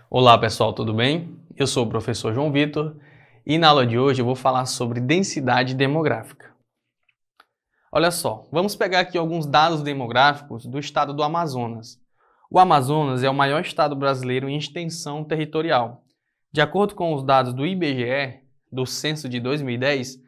Olá pessoal, tudo bem? Eu sou o professor João Vitor e na aula de hoje eu vou falar sobre densidade demográfica. Olha só, vamos pegar aqui alguns dados demográficos do estado do Amazonas. O Amazonas é o maior estado brasileiro em extensão territorial. De acordo com os dados do IBGE, do censo de 2010,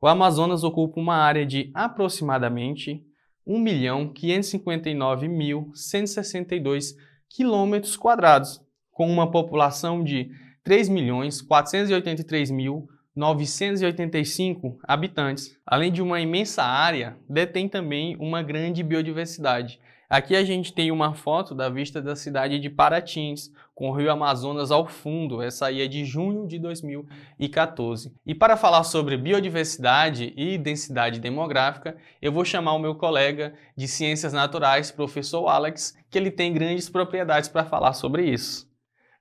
o Amazonas ocupa uma área de aproximadamente 1.559.162 km², com uma população de 3.483.985 habitantes. Além de uma imensa área, detém também uma grande biodiversidade. Aqui a gente tem uma foto da vista da cidade de Paratins, com o rio Amazonas ao fundo. Essa aí é de junho de 2014. E para falar sobre biodiversidade e densidade demográfica, eu vou chamar o meu colega de Ciências Naturais, professor Alex, que ele tem grandes propriedades para falar sobre isso.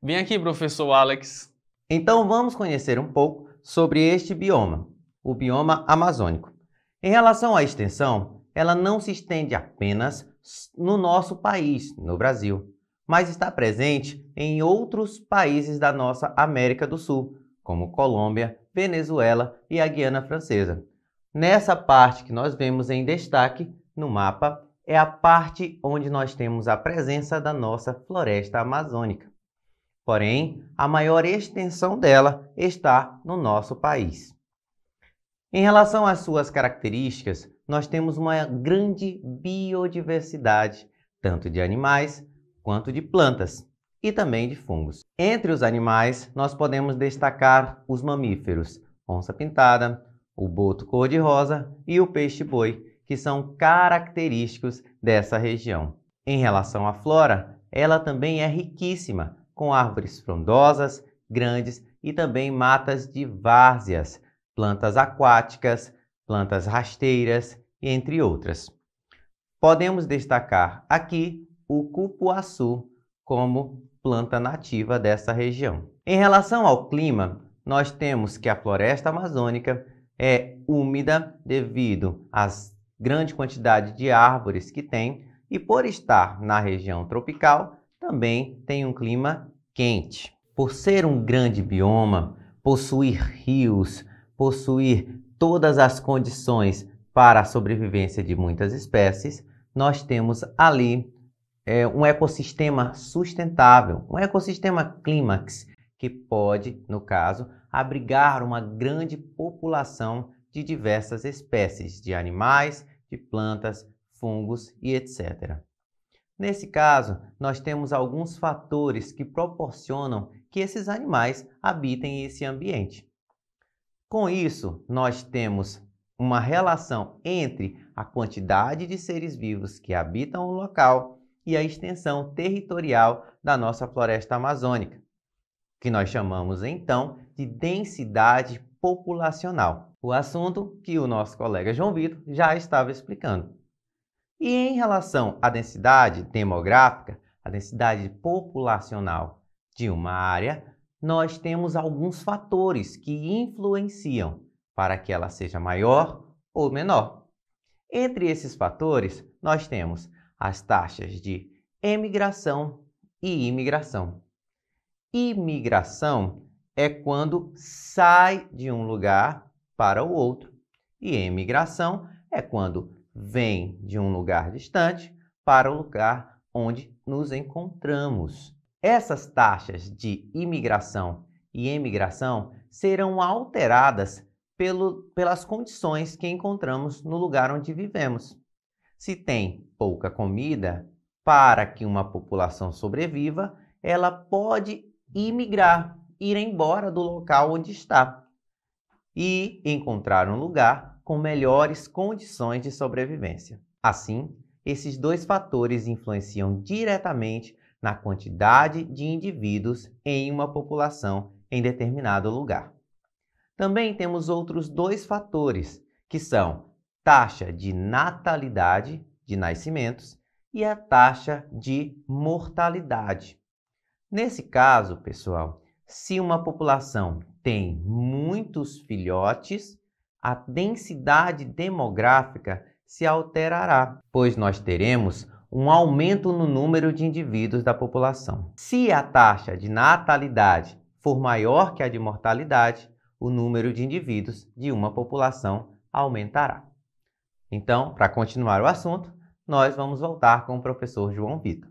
Vem aqui, professor Alex. Então vamos conhecer um pouco sobre este bioma, o bioma amazônico. Em relação à extensão, ela não se estende apenas no nosso país, no Brasil, mas está presente em outros países da nossa América do Sul, como Colômbia, Venezuela e a Guiana Francesa. Nessa parte que nós vemos em destaque no mapa, é a parte onde nós temos a presença da nossa floresta amazônica. Porém, a maior extensão dela está no nosso país. Em relação às suas características, nós temos uma grande biodiversidade, tanto de animais quanto de plantas e também de fungos. Entre os animais, nós podemos destacar os mamíferos, onça-pintada, o boto cor-de-rosa e o peixe-boi, que são característicos dessa região. Em relação à flora, ela também é riquíssima, com árvores frondosas, grandes e também matas de várzeas, plantas aquáticas, plantas rasteiras, entre outras. Podemos destacar aqui o cupuaçu como planta nativa dessa região. Em relação ao clima, nós temos que a floresta amazônica é úmida devido à grande quantidade de árvores que tem e por estar na região tropical, também tem um clima quente. Por ser um grande bioma, possuir rios, possuir todas as condições para a sobrevivência de muitas espécies, nós temos ali um ecossistema sustentável, um ecossistema clímax, que pode, no caso, abrigar uma grande população de diversas espécies de animais, de plantas, fungos e etc. Nesse caso, nós temos alguns fatores que proporcionam que esses animais habitem esse ambiente. Com isso, nós temos uma relação entre a quantidade de seres vivos que habitam o local e a extensão territorial da nossa floresta amazônica, que nós chamamos então de densidade populacional. O assunto que o nosso colega João Vitor já estava explicando. E em relação à densidade demográfica, a densidade populacional de uma área, nós temos alguns fatores que influenciam para que ela seja maior ou menor. Entre esses fatores, nós temos as taxas de emigração e imigração. Imigração é quando sai de um lugar para o outro, e emigração é quando vem de um lugar distante para o lugar onde nos encontramos. Essas taxas de imigração e emigração serão alteradas pelas condições que encontramos no lugar onde vivemos. Se tem pouca comida para que uma população sobreviva, ela pode imigrar, ir embora do local onde está e encontrar um lugar com melhores condições de sobrevivência. Assim, esses dois fatores influenciam diretamente na quantidade de indivíduos em uma população em determinado lugar. Também temos outros dois fatores, que são taxa de natalidade de nascimentos e a taxa de mortalidade. Nesse caso, pessoal, se uma população tem muitos filhotes, a densidade demográfica se alterará, pois nós teremos um aumento no número de indivíduos da população. Se a taxa de natalidade for maior que a de mortalidade, o número de indivíduos de uma população aumentará. Então, para continuar o assunto, nós vamos voltar com o professor João Vitor.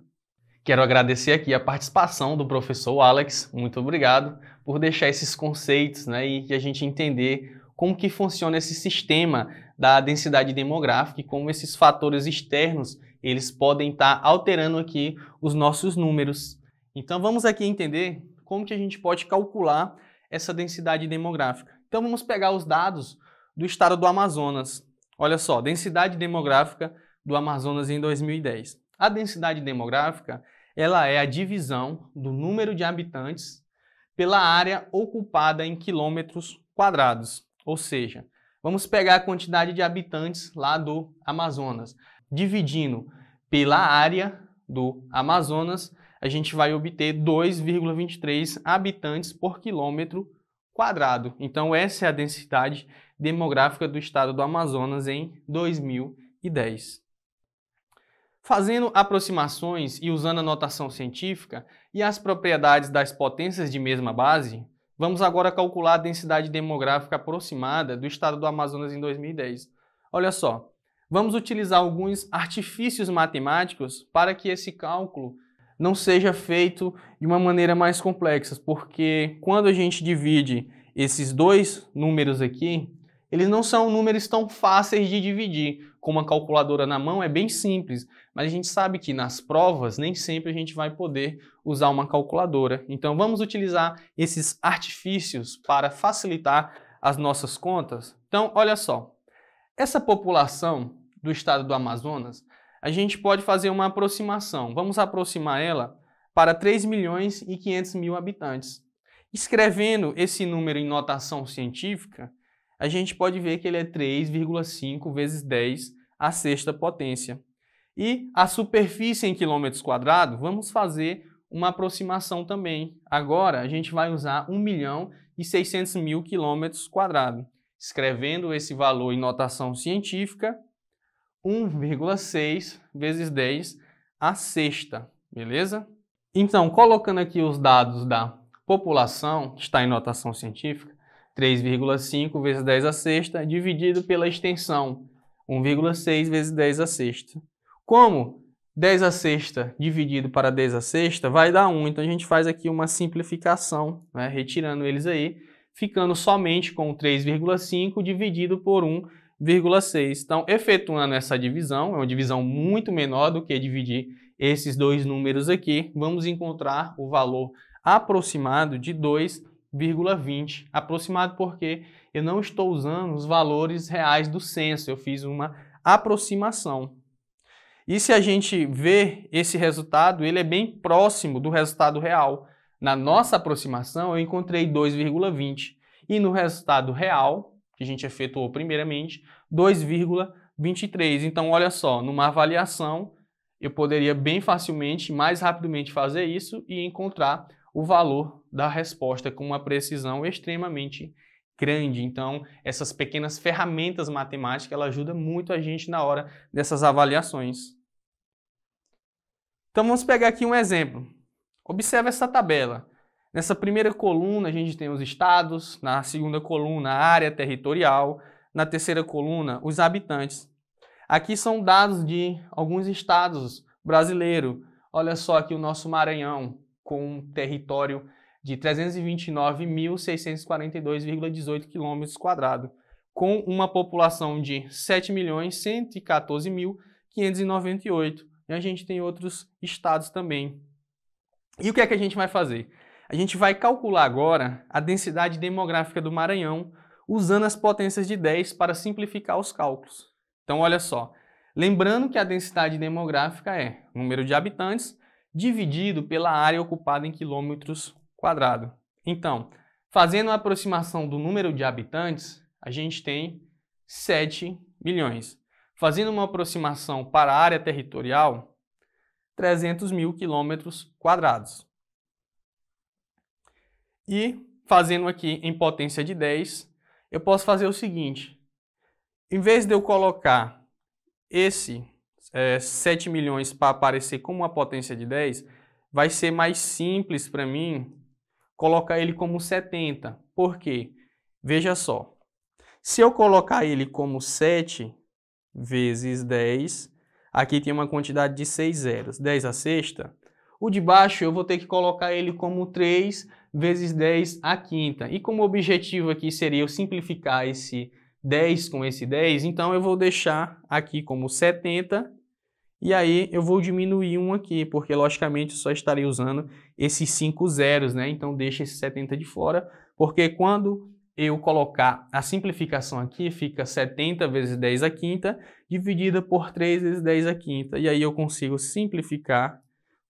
Quero agradecer aqui a participação do professor Alex. Muito obrigado por deixar esses conceitos, né, e a gente entender como que funciona esse sistema da densidade demográfica e como esses fatores externos eles podem estar alterando aqui os nossos números. Então vamos aqui entender como que a gente pode calcular essa densidade demográfica. Então vamos pegar os dados do estado do Amazonas. Olha só, densidade demográfica do Amazonas em 2010. A densidade demográfica ela é a divisão do número de habitantes pela área ocupada em quilômetros quadrados. Ou seja, vamos pegar a quantidade de habitantes lá do Amazonas. Dividindo pela área do Amazonas, a gente vai obter 2,23 habitantes por quilômetro quadrado. Então, essa é a densidade demográfica do estado do Amazonas em 2010. Fazendo aproximações e usando a notação científica e as propriedades das potências de mesma base, vamos agora calcular a densidade demográfica aproximada do estado do Amazonas em 2010. Olha só, vamos utilizar alguns artifícios matemáticos para que esse cálculo não seja feito de uma maneira mais complexa, porque quando a gente divide esses dois números aqui, eles não são números tão fáceis de dividir. Com uma calculadora na mão é bem simples, mas a gente sabe que nas provas nem sempre a gente vai poder usar uma calculadora. Então vamos utilizar esses artifícios para facilitar as nossas contas. Então olha só, essa população do estado do Amazonas, a gente pode fazer uma aproximação. Vamos aproximar ela para 3.500.000 habitantes. Escrevendo esse número em notação científica, a gente pode ver que ele é 3,5 vezes 10 à sexta potência. E a superfície em quilômetros quadrados, vamos fazer uma aproximação também. Agora a gente vai usar 1.600.000 quilômetros quadrados. Escrevendo esse valor em notação científica, 1,6 vezes 10 à sexta, beleza? Então, colocando aqui os dados da população, que está em notação científica, 3,5 vezes 10 à sexta, dividido pela extensão, 1,6 vezes 10 à sexta. Como 10 à sexta dividido para 10 à sexta vai dar 1, então a gente faz aqui uma simplificação, né, retirando eles aí, ficando somente com 3,5 dividido por 1,6. Então, efetuando essa divisão, é uma divisão muito menor do que dividir esses dois números aqui, vamos encontrar o valor aproximado de 2,20. Aproximado porque eu não estou usando os valores reais do censo, eu fiz uma aproximação. E se a gente vê esse resultado, ele é bem próximo do resultado real. Na nossa aproximação, eu encontrei 2,20 e no resultado real, que a gente efetuou primeiramente, 2,23. Então, olha só, numa avaliação, eu poderia bem facilmente, mais rapidamente fazer isso e encontrar o valor da resposta com uma precisão extremamente grande. Então, essas pequenas ferramentas matemáticas, ela ajuda muito a gente na hora dessas avaliações. Então, vamos pegar aqui um exemplo. Observe essa tabela. Nessa primeira coluna, a gente tem os estados, na segunda coluna, a área territorial, na terceira coluna, os habitantes. Aqui são dados de alguns estados brasileiros. Olha só aqui o nosso Maranhão, com um território de 329.642,18 km², com uma população de 7.114.598. E a gente tem outros estados também. E o que é que a gente vai fazer? A gente vai calcular agora a densidade demográfica do Maranhão usando as potências de 10 para simplificar os cálculos. Então, olha só. Lembrando que a densidade demográfica é o número de habitantes dividido pela área ocupada em quilômetros quadrados. Então, fazendo a aproximação do número de habitantes, a gente tem 7 milhões. Fazendo uma aproximação para a área territorial, 300.000 quilômetros quadrados. E fazendo aqui em potência de 10, eu posso fazer o seguinte. Em vez de eu colocar esse 7 milhões para aparecer como uma potência de 10, vai ser mais simples para mim colocar ele como 70. Por quê? Veja só. Se eu colocar ele como 7 vezes 10, aqui tem uma quantidade de 6 zeros, 10 à sexta, o de baixo eu vou ter que colocar ele como 3 vezes 10 à quinta. E como o objetivo aqui seria eu simplificar esse 10 com esse 10, então eu vou deixar aqui como 70, e aí eu vou diminuir um aqui, porque logicamente eu só estarei usando esses 5 zeros, né? Então deixa esse 70 de fora, porque quando eu colocar a simplificação aqui, fica 70 vezes 10 à quinta, dividida por 3 vezes 10 à quinta. E aí eu consigo simplificar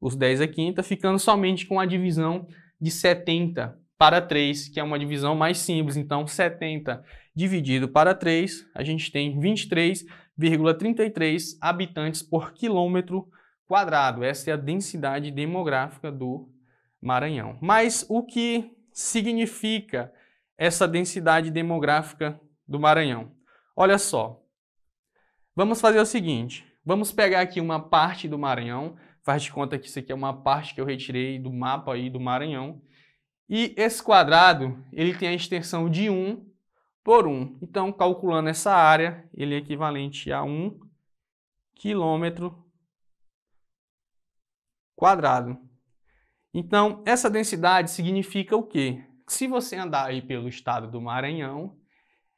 os 10 à quinta, ficando somente com a divisão de 70 para 3, que é uma divisão mais simples. Então, 70 dividido para 3, a gente tem 23,33 habitantes por quilômetro quadrado. Essa é a densidade demográfica do Maranhão. Mas o que significa essa densidade demográfica do Maranhão? Olha só, vamos fazer o seguinte, vamos pegar aqui uma parte do Maranhão, faz de conta que isso aqui é uma parte que eu retirei do mapa aí do Maranhão, e esse quadrado, ele tem a extensão de 1 por 1. Então, calculando essa área, ele é equivalente a 1 quilômetro quadrado. Então, essa densidade significa o quê? Se você andar aí pelo estado do Maranhão,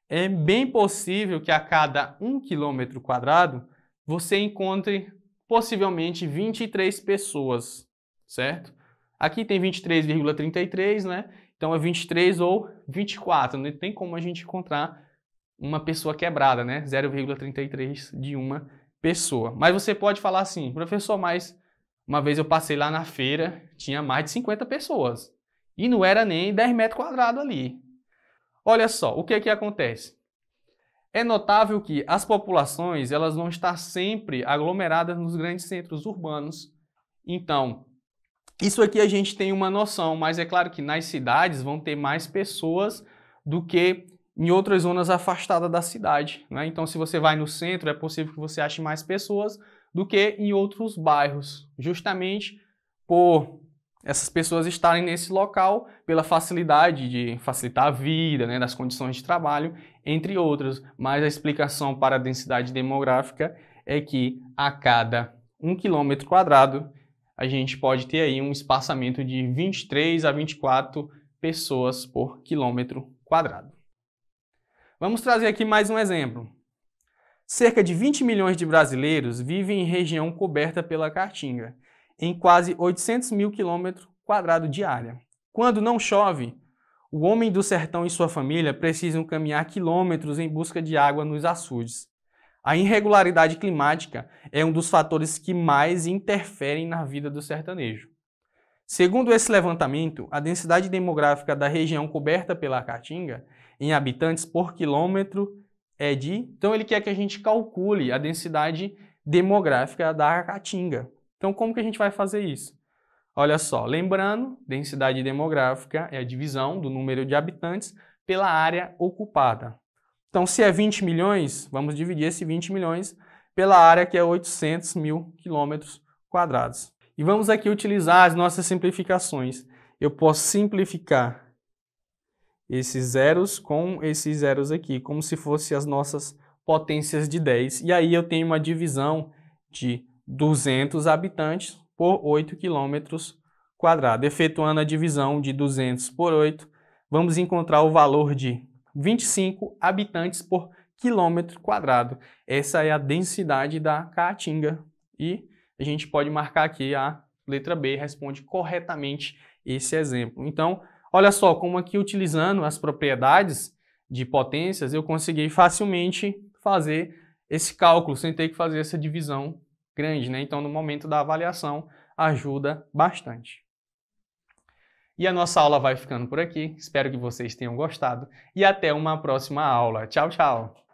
é bem possível que a cada 1 quilômetro quadrado você encontre possivelmente 23 pessoas, certo? Aqui tem 23,33, né? Então é 23 ou 24, não tem como a gente encontrar uma pessoa quebrada, né? 0,33 de uma pessoa. Mas você pode falar assim, professor, mas uma vez eu passei lá na feira, tinha mais de 50 pessoas. E não era nem 10 metros quadrados ali. Olha só, o que é que acontece? É notável que as populações elas vão estar sempre aglomeradas nos grandes centros urbanos. Então, isso aqui a gente tem uma noção, mas é claro que nas cidades vão ter mais pessoas do que em outras zonas afastadas da cidade, né? Então, se você vai no centro, é possível que você ache mais pessoas do que em outros bairros, justamente por essas pessoas estarem nesse local pela facilidade de facilitar a vida, né, das condições de trabalho, entre outras. Mas a explicação para a densidade demográfica é que a cada 1 quilômetro quadrado a gente pode ter aí um espaçamento de 23 a 24 pessoas por quilômetro quadrado. Vamos trazer aqui mais um exemplo. Cerca de 20 milhões de brasileiros vivem em região coberta pela Caatinga, em quase 800 mil quilômetros quadrados de área. Quando não chove, o homem do sertão e sua família precisam caminhar quilômetros em busca de água nos açudes. A irregularidade climática é um dos fatores que mais interferem na vida do sertanejo. Segundo esse levantamento, a densidade demográfica da região coberta pela Caatinga, em habitantes por quilômetro, é de... Então ele quer que a gente calcule a densidade demográfica da Caatinga. Então como que a gente vai fazer isso? Olha só, lembrando, densidade demográfica é a divisão do número de habitantes pela área ocupada. Então, se é 20 milhões, vamos dividir esse 20 milhões pela área que é 800 mil quilômetros quadrados. E vamos aqui utilizar as nossas simplificações. Eu posso simplificar esses zeros com esses zeros aqui, como se fossem as nossas potências de 10. E aí eu tenho uma divisão de 200 habitantes por 8 quilômetros quadrados. Efetuando a divisão de 200 por 8, vamos encontrar o valor de 25 habitantes por quilômetro quadrado. Essa é a densidade da Caatinga. E a gente pode marcar aqui a letra B, responde corretamente esse exemplo. Então, olha só, como aqui utilizando as propriedades de potências, eu consegui facilmente fazer esse cálculo, sem ter que fazer essa divisão grande, né? Então, no momento da avaliação, ajuda bastante. E a nossa aula vai ficando por aqui. Espero que vocês tenham gostado e até uma próxima aula. Tchau, tchau!